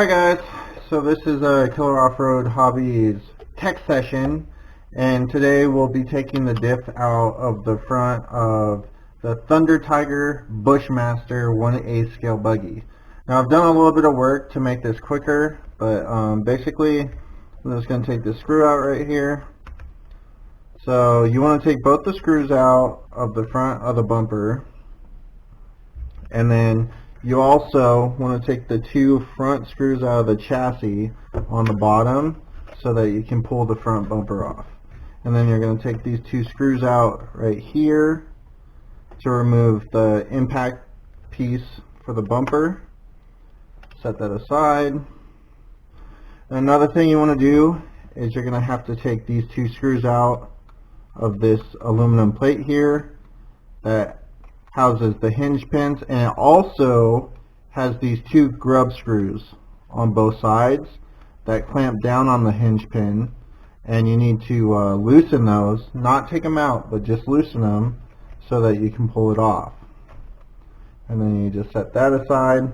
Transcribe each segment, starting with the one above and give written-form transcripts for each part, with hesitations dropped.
Hi guys, so this is a Killer Off-Road Hobbies tech session, and today we'll be taking the diff out of the front of the Thunder Tiger BushMaster 1/8 scale buggy. Now I've done a little bit of work to make this quicker, but basically I'm just going to take the screw out right here. So you want to take both the screws out of the front of the bumper, and then you also want to take the two front screws out of the chassis on the bottom so that you can pull the front bumper off. And then you're going to take these two screws out right here to remove the impact piece for the bumper. Set that aside. Another thing you want to do is you're going to have to take these two screws out of this aluminum plate here that houses the hinge pins, and it also has these two grub screws on both sides that clamp down on the hinge pin, and you need to loosen those, not take them out, but just loosen them so that you can pull it off. And then you just set that aside,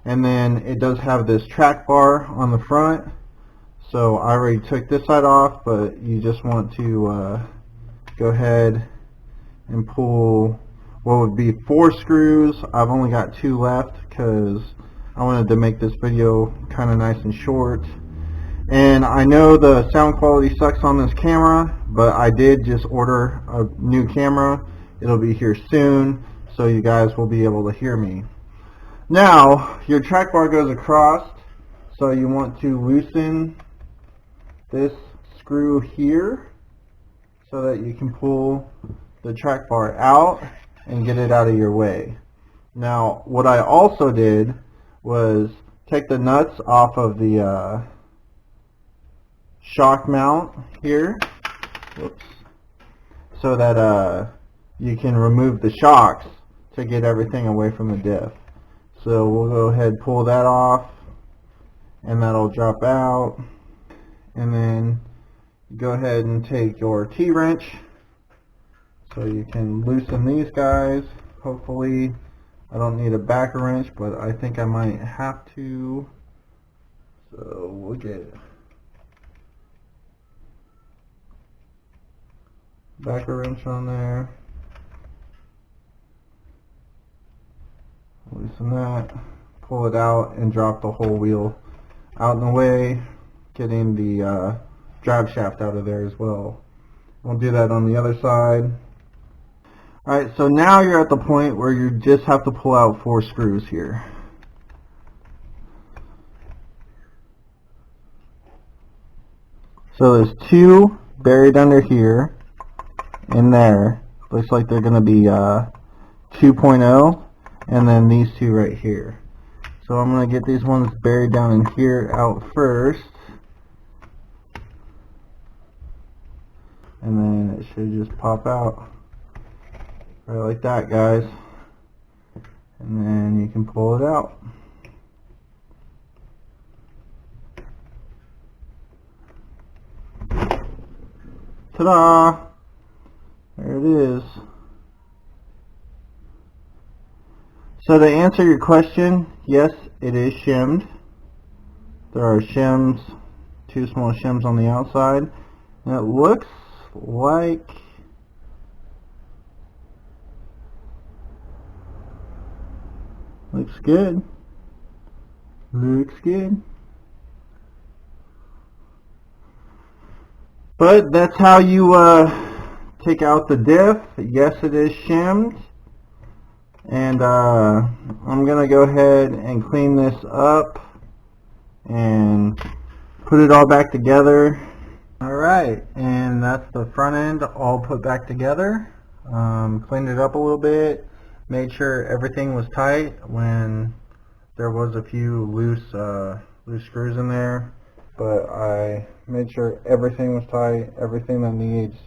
and then it does have this track bar on the front, so I already took this side off, but you just want to go ahead and pull what would be 4 screws. I've only got 2 left because I wanted to make this video kind of nice and short. And I know the sound quality sucks on this camera, but I did just order a new camera. It'll be here soon, so you guys will be able to hear me. Now, your track bar goes across, so you want to loosen this screw here so that you can pull the track bar out and get it out of your way. Now, what I also did was take the nuts off of the shock mount here, whoops, so that you can remove the shocks to get everything away from the diff. So we'll go ahead and pull that off, and that'll drop out. And then go ahead and take your T-wrench so you can loosen these guys. Hopefully I don't need a backer wrench, but I think I might have to, so we'll get backer wrench on there, loosen that, pull it out, and drop the whole wheel out in the way, getting the drive shaft out of there as well. We'll do that on the other side. Alright, so now you're at the point where you just have to pull out 4 screws here. So there's 2 buried under here, in there. Looks like they're going to be 2.0, and then these 2 right here. So I'm going to get these ones buried down in here out first. And then it should just pop out. Right like that, guys. And then you can pull it out. Ta-da! There it is. So to answer your question, yes, it is shimmed. There are shims, 2 small shims on the outside. And it looks like looks good. Looks good. But that's how you take out the diff. Yes, it is shimmed. And I'm going to go ahead and clean this up and put it all back together. Alright, and that's the front end all put back together. Cleaned it up a little bit. Made sure everything was tight when there was a few loose screws in there, but I made sure everything was tight. Everything that needs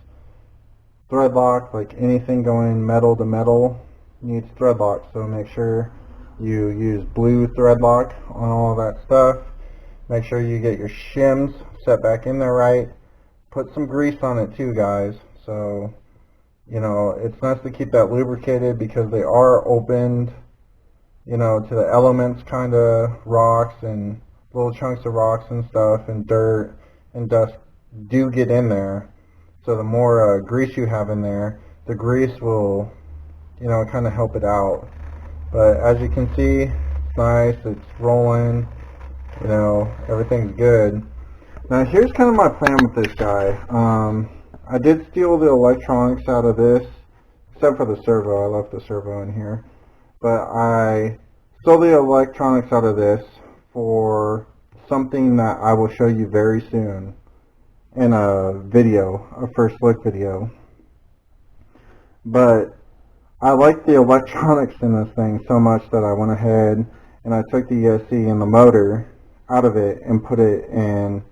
thread lock, like anything going metal to metal, needs thread lock. So make sure you use blue thread lock on all of that stuff. Make sure you get your shims set back in there right. Put some grease on it too, guys. So you know, it's nice to keep that lubricated because they are opened, you know, to the elements, kind of rocks and little chunks of rocks and stuff and dirt and dust do get in there. So the more grease you have in there, the grease will, you know, kind of help it out. But as you can see, it's nice, it's rolling, you know, everything's good. Now here's kind of my plan with this guy. I did steal the electronics out of this, except for the servo. I left the servo in here. But I stole the electronics out of this for something that I will show you very soon in a video, a first look video. But I like the electronics in this thing so much that I went ahead and I took the ESC and the motor out of it and put it in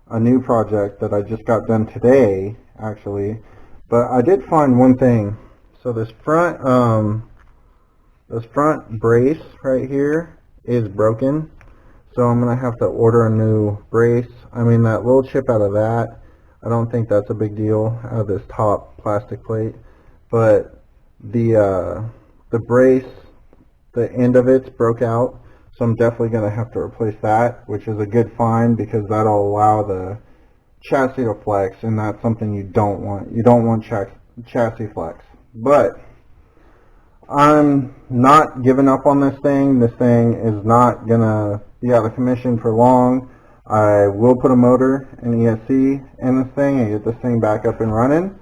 a new project that I just got done today, actually. But I did find one thing. So this front brace right here is broken. So I'm gonna have to order a new brace. I mean, that little chip out of that, I don't think that's a big deal, out of this top plastic plate. But the brace, the end of it's broke out. So I'm definitely going to have to replace that, which is a good find because that'll allow the chassis to flex, and that's something you don't want. You don't want chassis flex. But I'm not giving up on this thing. This thing is not going to be out of commission for long. I will put a motor and ESC in this thing and get this thing back up and running.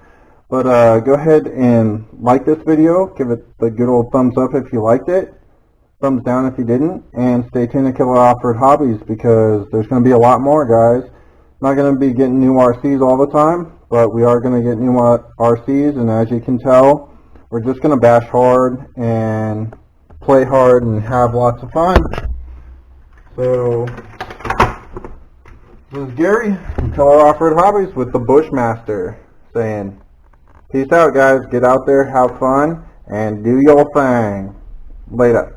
But go ahead and like this video. Give it the good old thumbs up if you liked it. Thumbs down if you didn't, and stay tuned to Killer Off-Road Hobbies because there's going to be a lot more, guys. Not going to be getting new RCs all the time, but we are going to get new RCs, and as you can tell, we're just going to bash hard and play hard and have lots of fun. So, this is Gary from Killer Off-Road Hobbies with the BushMaster saying, peace out, guys. Get out there, have fun, and do your thing. Later.